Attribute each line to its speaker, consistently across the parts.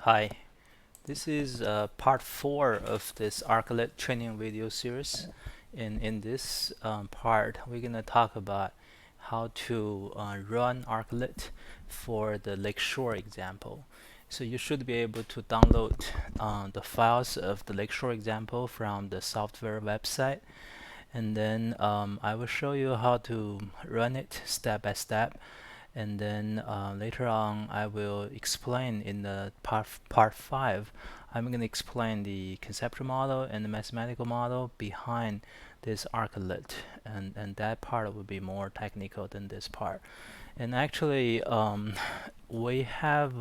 Speaker 1: Hi, this is part 4 of this ArcNLET training video series. And in this part, we're going to talk about how to run ArcNLET for the Lakeshore example. So you should be able to download the files of the Lakeshore example from the software website. And then I will show you how to run it step by step, and then later on I will explain in the part 5. I'm going to explain the conceptual model and the mathematical model behind this ArcNLET, and that part will be more technical than this part. And actually we have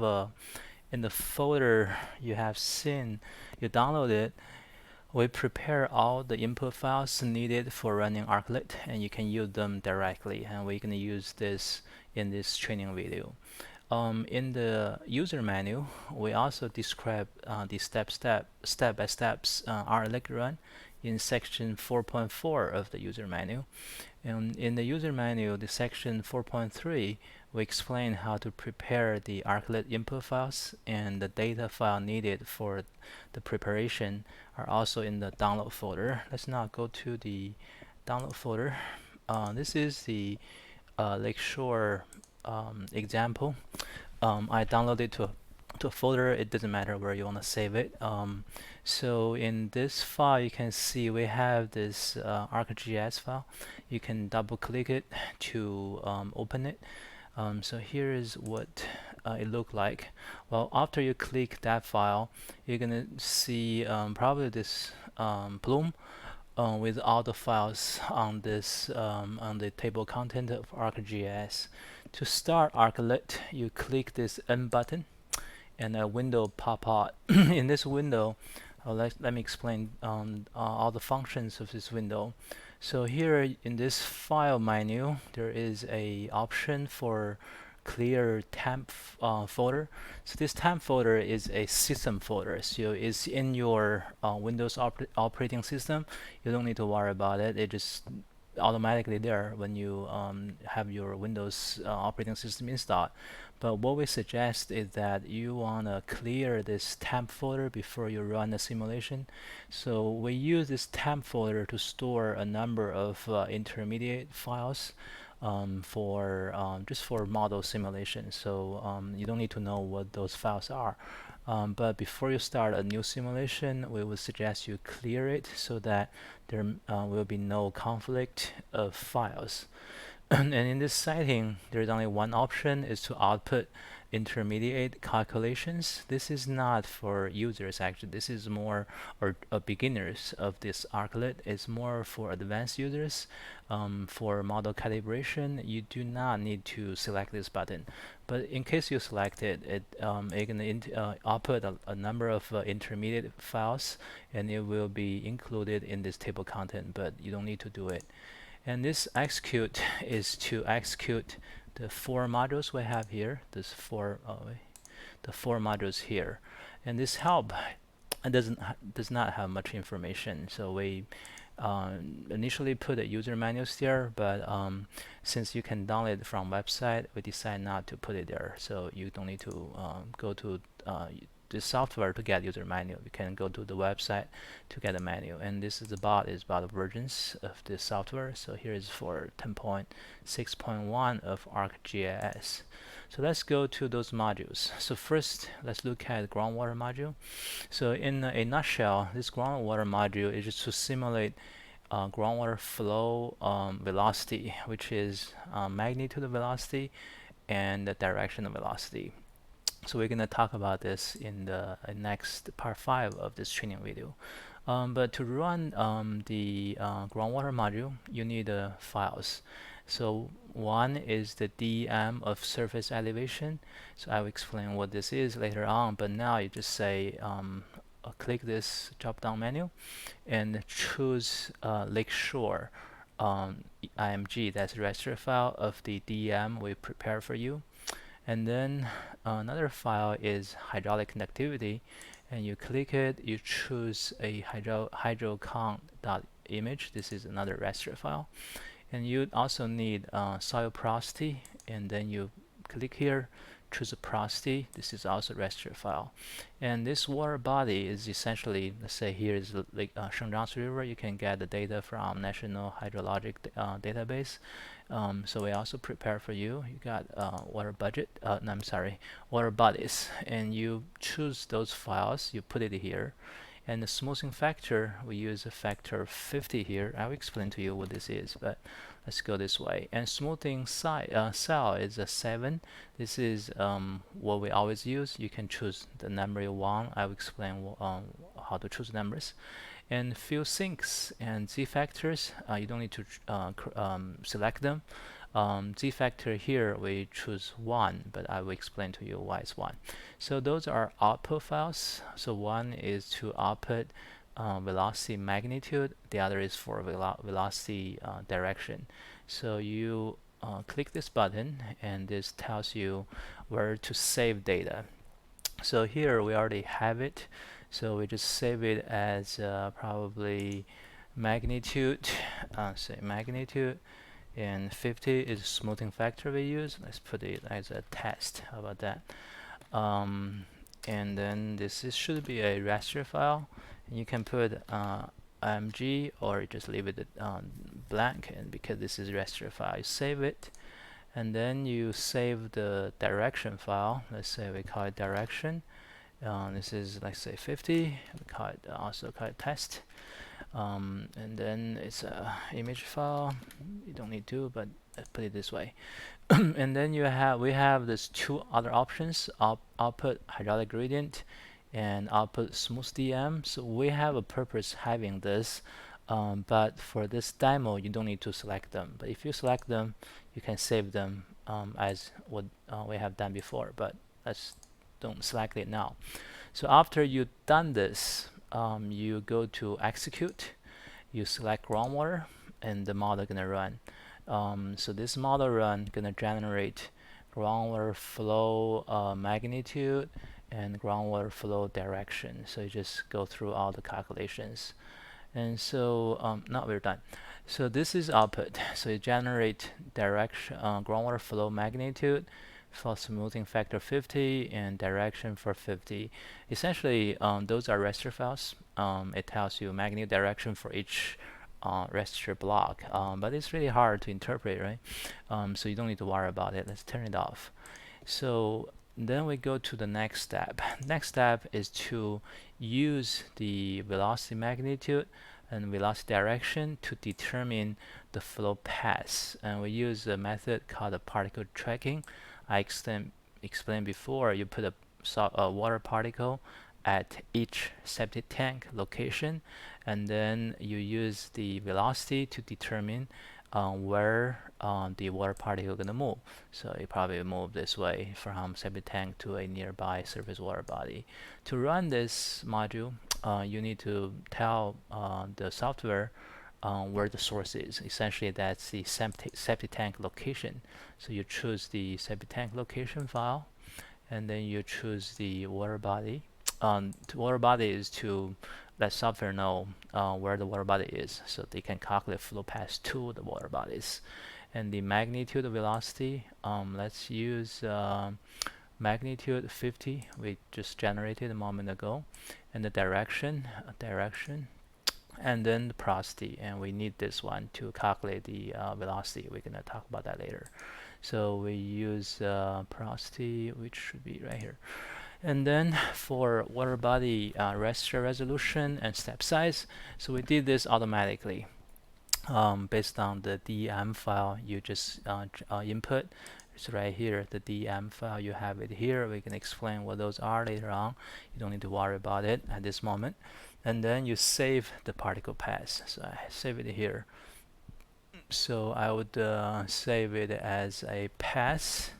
Speaker 1: in the folder you have seen, you downloaded, we prepare all the input files needed for running ArcNLET, and you can use them directly, and we're going to use this in this training video. In the user manual, we also describe the step-by-steps ArcNLET run in section 4.4 of the user manual. And in the user manual, the section 4.3, we explain how to prepare the ArcNLET input files, and the data file needed for the preparation are also in the download folder. Let's now go to the download folder. This is the Lakeshore example. I downloaded to a folder. It doesn't matter where you want to save it. So in this file, you can see we have this ArcGIS file. You can double click it to open it. So here is what it looked like. Well, after you click that file, you're gonna see probably this bloom with all the files on this on the table content of ArcGIS. To start ArcNLET, you click this N button, and a window pop out. In this window, let me explain all the functions of this window. So here in this file menu, there is a option for clear temp folder. So this temp folder is a system folder, so it's in your Windows operating system. You don't need to worry about it. It just automatically there when you have your Windows operating system installed. But what we suggest is that you want to clear this temp folder before you run the simulation. So we use this temp folder to store a number of intermediate files just for model simulation. So you don't need to know what those files are. But before you start a new simulation, we would suggest you clear it so that there will be no conflict of files. And in this setting, there's only one option, is to output intermediate calculations. This is not for users, actually. This is more or beginners of this ArcNLET. It's more for advanced users. For model calibration, you do not need to select this button. But in case you select it, it can output a number of intermediate files, and it will be included in this table content, but you don't need to do it. And this execute is to execute the 4 modules we have here. The 4 modules here, and this help does not have much information. So we initially put the user manuals there, but since you can download it from website, we decide not to put it there. So you don't need to go to the software to get user manual. You can go to the website to get a manual, and this is about the versions of this software. So here is for 10.6.1 of ArcGIS. So let's go to those modules. So first, let's look at groundwater module. So in a nutshell, this groundwater module is just to simulate groundwater flow velocity, which is magnitude of velocity and the direction of velocity. So we're going to talk about this in the next part 5 of this training video. But to run the groundwater module, you need files. So one is the DEM of surface elevation. So I will explain what this is later on, but now you just say click this drop-down menu and choose Lakeshore IMG. That's the raster file of the DEM we prepare for you. And then another file is hydraulic conductivity, and you click it, you choose a hydrocount.image. This is another raster file. And you also need soil porosity, and then you click here, choose a porosity. This is also a raster file. And this water body is essentially, let's say here is the Lake Shangjiang River. You can get the data from National Hydrologic Database. So we also prepare for you. You got water budget. No, I'm sorry, water bodies, and you choose those files. You put it here, and the smoothing factor, we use a factor of 50 here. I'll explain to you what this is, but let's go this way. And smoothing cell is a 7. This is what we always use. You can choose the number you want. I'll explain how to choose numbers. And fill sinks and z factors, you don't need to select them. Z factor here we choose 1, but I will explain to you why it's 1. So those are output files. So one is to output velocity magnitude, the other is for velocity direction. So you click this button, and this tells you where to save data. So here we already have it, so we just save it as probably magnitude, say magnitude, and 50 is smoothing factor we use. Let's put it as a test. How about that? And then this should be a raster file, and you can put img or just leave it blank, and because this is raster file, you save it, and then you save the direction file. Let's say we call it direction. This is, let's say, 50. We call it also call it test. And then it's a image file. You don't need to, but let's put it this way. And then we have these two other options: output hydraulic gradient and output smooth DM. So we have a purpose having this, but for this demo you don't need to select them. But if you select them, you can save them as what we have done before. But let's don't select it now. So after you've done this, you go to execute, you select groundwater, and the model gonna run. So this model run gonna generate groundwater flow magnitude and groundwater flow direction. So you just go through all the calculations. And so now we're done. So this is output. So you generate direction, groundwater flow magnitude for smoothing factor 50 and direction for 50. Essentially, those are raster files. It tells you magnitude direction for each raster block, but it's really hard to interpret, right? So you don't need to worry about it. Let's turn it off. So then we go to the next step. Next step is to use the velocity magnitude and velocity direction to determine the flow path. And we use a method called the particle tracking. I explained before, you put a water particle at each septic tank location, and then you use the velocity to determine where the water particle is going to move. So it probably move this way from septic tank to a nearby surface water body. To run this module, you need to tell the software where the source is. Essentially, that's the septic tank location. So you choose the septic tank location file, and then you choose the water body. The water body is to let software know where the water body is, so they can calculate flow path to the water bodies. And the magnitude of velocity, let's use magnitude 50 we just generated a moment ago, and the direction, and then the porosity, and we need this one to calculate the velocity. We're gonna talk about that later. So we use porosity, which should be right here. And then for water body raster resolution and step size, so we did this automatically based on the DEM file you just input. It's right here, the DEM file. You have it here. We can explain what those are later on. You don't need to worry about it at this moment. And then you save the particle path. So I save it here. So I would save it as a path.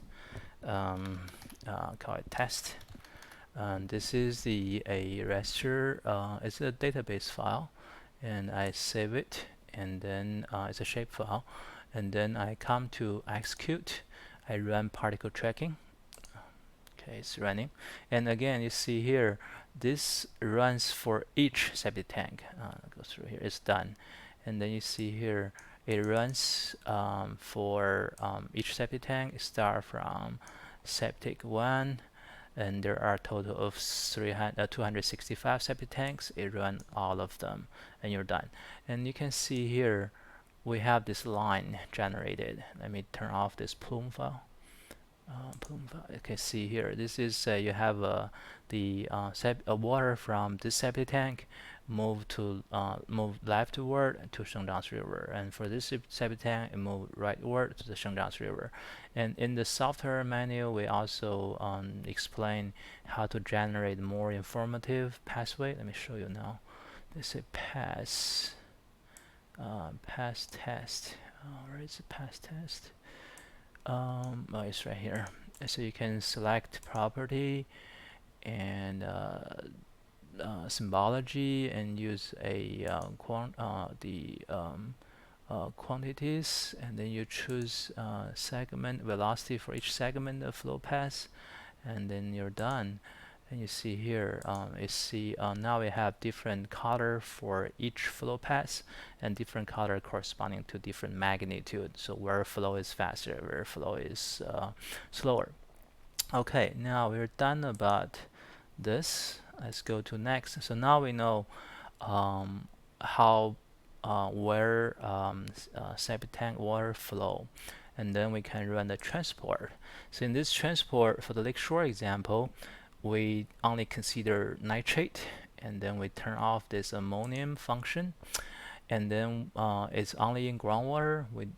Speaker 1: Call it test. And this is a raster. It's a database file, and I save it, and then it's a shape file, and then I come to execute. I run particle tracking. Okay, it's running, and again you see here this runs for each septic tank. Go through here. It's done, and then you see here it runs for each septic tank. It starts from septic 1, and there are a total of 265 septic tanks. It run all of them, and you're done. And you can see here we have this line generated. Let me turn off this plume file. You can see here, this is you have the water from this septic tank move leftward to Shengjiang River, and for this septic tank it move rightward to the Shengjiang River. And in the software manual we also explain how to generate more informative pathway. Let me show you now. This is pass test. Where is the pass test? Oh, it's right here. So you can select property and symbology and use a quantities, and then you choose segment velocity for each segment of flow path, and then you're done. And you see here, now we have different color for each flow path and different color corresponding to different magnitude. So where flow is faster, where flow is slower. Okay, now we're done about this. Let's go to next. So now we know how where septic tank water flow, and then we can run the transport. So in this transport, for the Lakeshore example, we only consider nitrate, and then we turn off this ammonium function, and then it's only in groundwater. We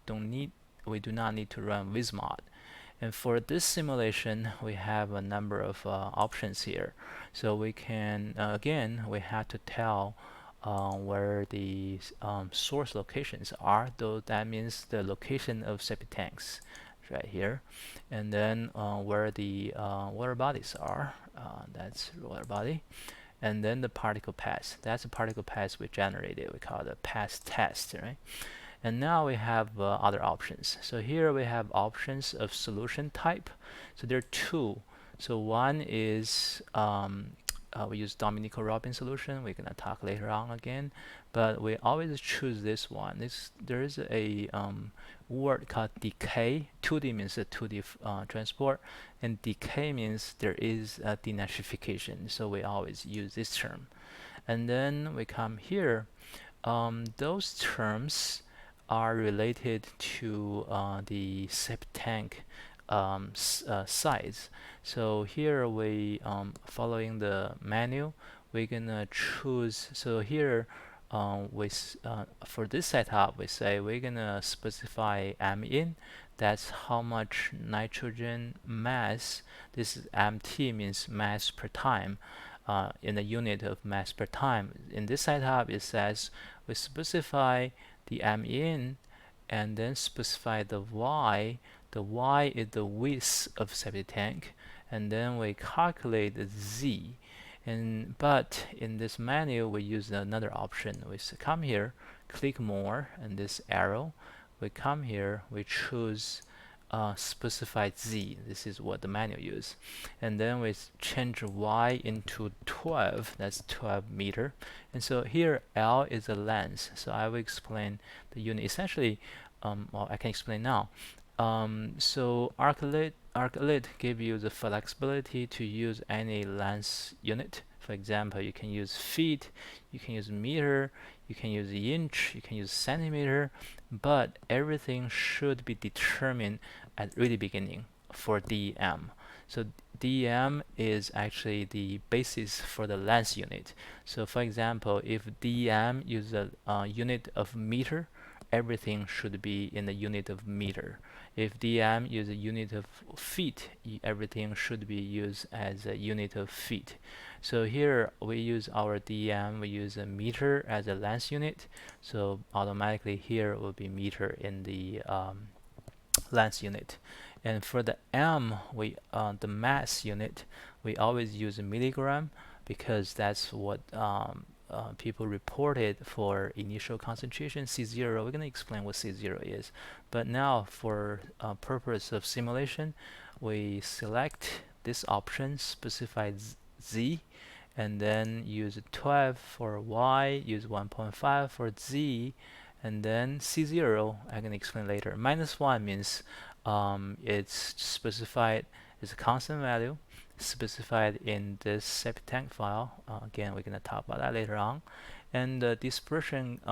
Speaker 1: do not need to run Vismod. And for this simulation, we have a number of options here. So we can again, we have to tell where the source locations are, though that means the location of septic tanks right here, and then where the water bodies are, that's water body, and then the particle path, that's the particle path we generated, we call it a path test, right? And now we have other options. So here we have options of solution type. So there are two. So one is we use Dominico-Robin solution. We're gonna talk later on again, but we always choose this one. There is a word called decay. 2D means a 2D transport, and decay means there is a denaturfication. So we always use this term. And then we come here. Those terms are related to the septic tank size. So here we, following the manual, we're gonna choose. So here for this setup, we say we're gonna specify min. That's how much nitrogen mass. This is mt means mass per time. In the unit of mass per time. In this setup, it says we specify the min and then specify the y. The y is the width of septic tank, and then we calculate the z. But in this menu we use another option. We come here, click more, and this arrow. We come here, we choose specified z. This is what the manual use, and then we change y into 12. That's 12 meter. And so here L is the length. So I will explain the unit. Essentially, well, I can explain now. So ArcNLET give you the flexibility to use any length unit. For example, you can use feet, you can use meter, you can use inch, you can use centimeter, but everything should be determined at really beginning for DEM. So DEM is actually the basis for the length unit. So for example, if DEM uses a unit of meter, everything should be in the unit of meter. If DM uses a unit of feet, everything should be used as a unit of feet. So here we use our DM, we use a meter as a length unit. So automatically here will be meter in the length unit. And for the M, the mass unit, we always use a milligram because that's what people reported for initial concentration C0. We're going to explain what C0 is. But now for purpose of simulation, we select this option, specify Z, and then use 12 for Y, use 1.5 for Z, and then C0, I'm going to explain later. -1 means it's specified is a constant value specified in this septank file. Again, we're going to talk about that later on. And the dispersivity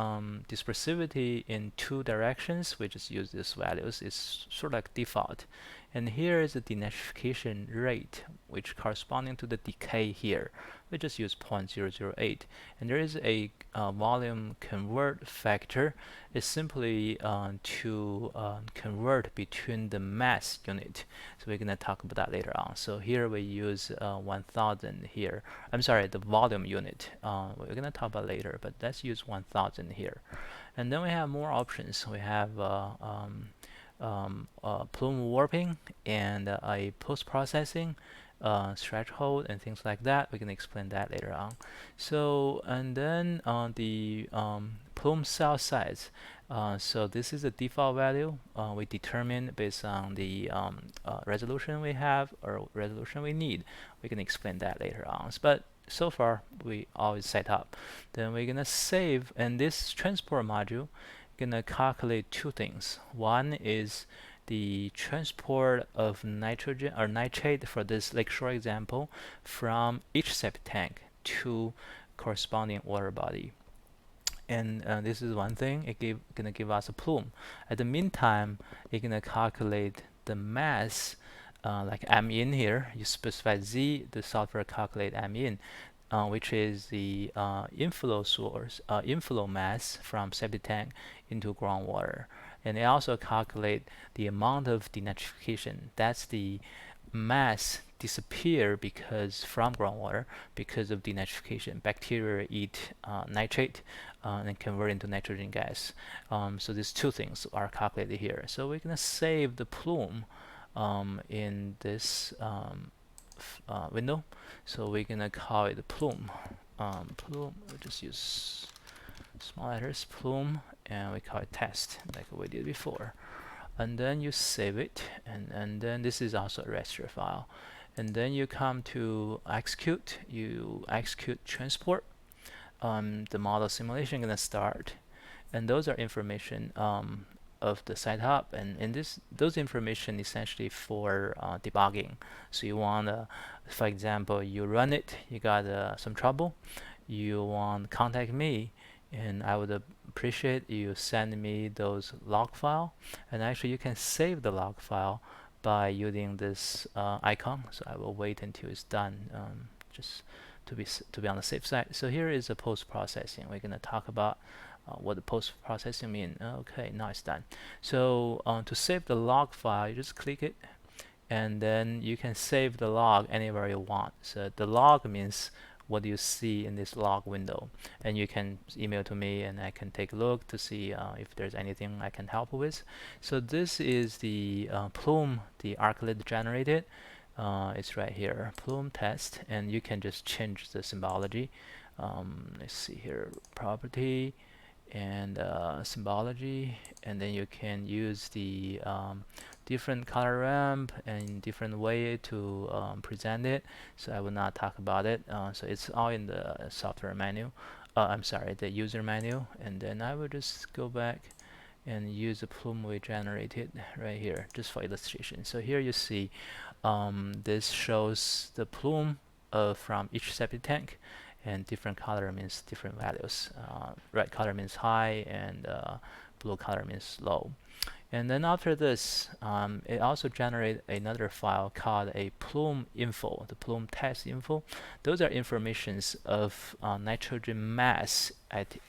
Speaker 1: in two directions, we just use these values. It's sort of like default. And here is the denaturfication rate, which corresponding to the decay here. We just use 0.008. And there is a volume convert factor. It's simply to convert between the mass unit. So we're going to talk about that later on. So here we use 1000 here. I'm sorry, the volume unit. We're going to talk about later, but let's use 1000 here. And then we have more options. We have plume warping and a post-processing threshold and things like that. We can explain that later on. So, and then the plume cell size. So this is a default value we determine based on the resolution we have or resolution we need. We can explain that later on. But so far we always set up. Then we're gonna save, and this transport module gonna calculate two things. One is the transport of nitrogen or nitrate for this Lakeshore example from each septank to corresponding water body. And this is one thing. It's gonna give us a plume. At the meantime, it's gonna calculate the mass, like M in here. You specify Z. The software calculate M in, which is the inflow source, inflow mass from septic tank into groundwater. And it also calculate the amount of denaturfication. That's the mass disappear because from groundwater because of denaturfication. Bacteria eat nitrate and convert into nitrogen gas. So these two things are calculated here. So we're going to save the plume in this window. So we're going to call it plume. Plume, we'll just use small letters, plume, and we call it test like we did before. And then you save it, and then this is also a raster file. And then you come to execute, you execute transport. The model simulation gonna start, and those are information of the site hub, and in those information essentially for debugging. So you want for example, you run it, you got some trouble, you want to contact me, and I would appreciate you send me those log file. And actually you can save the log file by using this icon. So I will wait until it's done, just to be on the safe side. So here is the post-processing. We're going to talk about what the post-processing mean. Okay, now it's done. So to save the log file, you just click it, and then you can save the log anywhere you want. So the log means what you see in this log window, and you can email to me and I can take a look to see if there's anything I can help with. So this is the plume the ArcNLET generated. It's right here, plume test, and you can just change the symbology. Let's see here, property and symbology, and then you can use the different color ramp and different way to present it. So I will not talk about it. So it's all in the software menu. I'm sorry, the user menu. And then I will just go back and use the plume we generated right here, just for illustration. So here you see this shows the plume from each septic tank, and different color means different values. Red color means high, and blue color means low. And then after this, it also generates another file called a plume info, the plume test info. Those are informations of nitrogen mass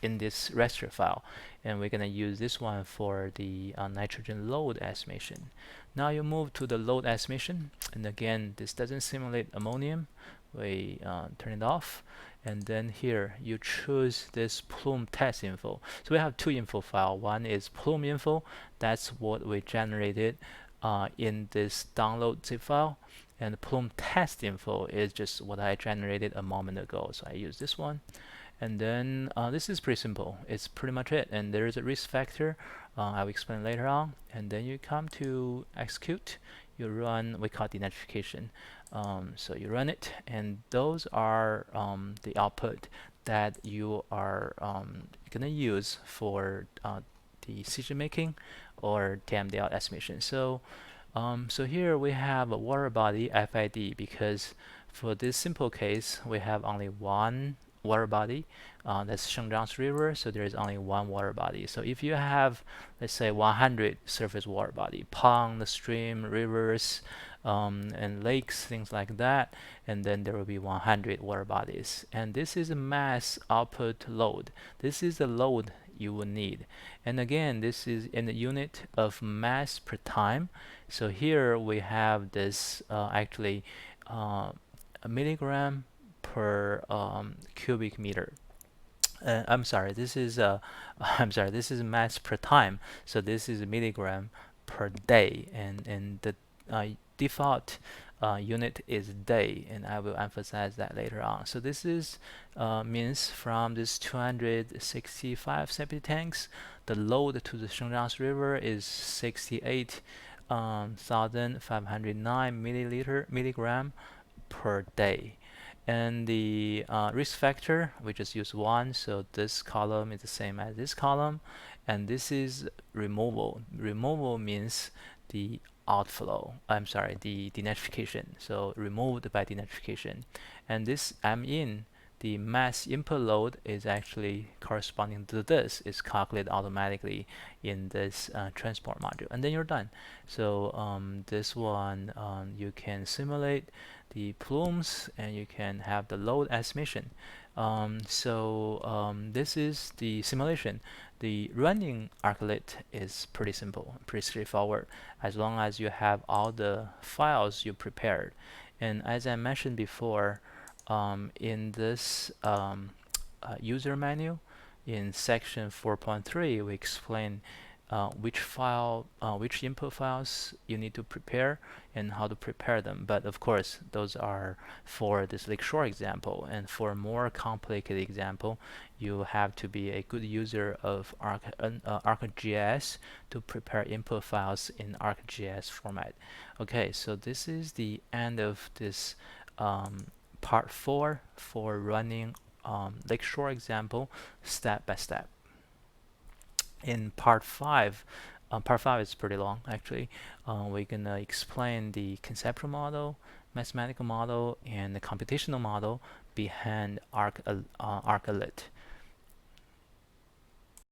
Speaker 1: in this raster file, and we're going to use this one for the nitrogen load estimation. Now you move to the load estimation, and again, this doesn't simulate ammonium. We turn it off, and then here you choose this plume test info. So we have two info files. One is plume info, that's what we generated in this download zip file, and the plume test info is just what I generated a moment ago. So I use this one, and then this is pretty simple. It's pretty much it, and there is a risk factor. I will explain later on. And then you come to execute, you run, we call denaturfication. So you run it, and those are the output that you are gonna use for the decision making or TMDL estimation. So So here we have a water body FID because for this simple case we have only one water body, that's Shengjiang River, so there is only one water body. So if you have, let's say, 100 surface water body, pond, stream, rivers, and lakes, things like that, and then there will be 100 water bodies. And this is a mass output load. This is the load you will need. And again, this is in the unit of mass per time. So here we have this actually a milligram per cubic meter. I'm sorry, this is I'm sorry, this is mass per time. So this is a milligram per day, and the default unit is day, and I will emphasize that later on. So this is means from this 265 septic tanks, the load to the Shengjiang River is 68,509 milligram per day. And the risk factor, we just use 1, so this column is the same as this column. And this is removal. Removal means the outflow, I'm sorry, the denitrification, so removed by denitrification. And this M in, the mass input load, is actually corresponding to this. It's calculated automatically in this transport module, and then you're done. So this one, you can simulate the plumes and you can have the load estimation. This is the simulation. The running ArcNLET is pretty simple, pretty straightforward, as long as you have all the files you prepared. And as I mentioned before, in this user manual, in section 4.3, we explain which input files you need to prepare and how to prepare them. But of course, those are for this Lakeshore example. And for a more complicated example, you have to be a good user of ArcGIS to prepare input files in ArcGIS format. Okay, so this is the end of this part 4 for running Lakeshore example step by step. In part 5 is pretty long actually. We're gonna explain the conceptual model, mathematical model, and the computational model behind ArcNLET.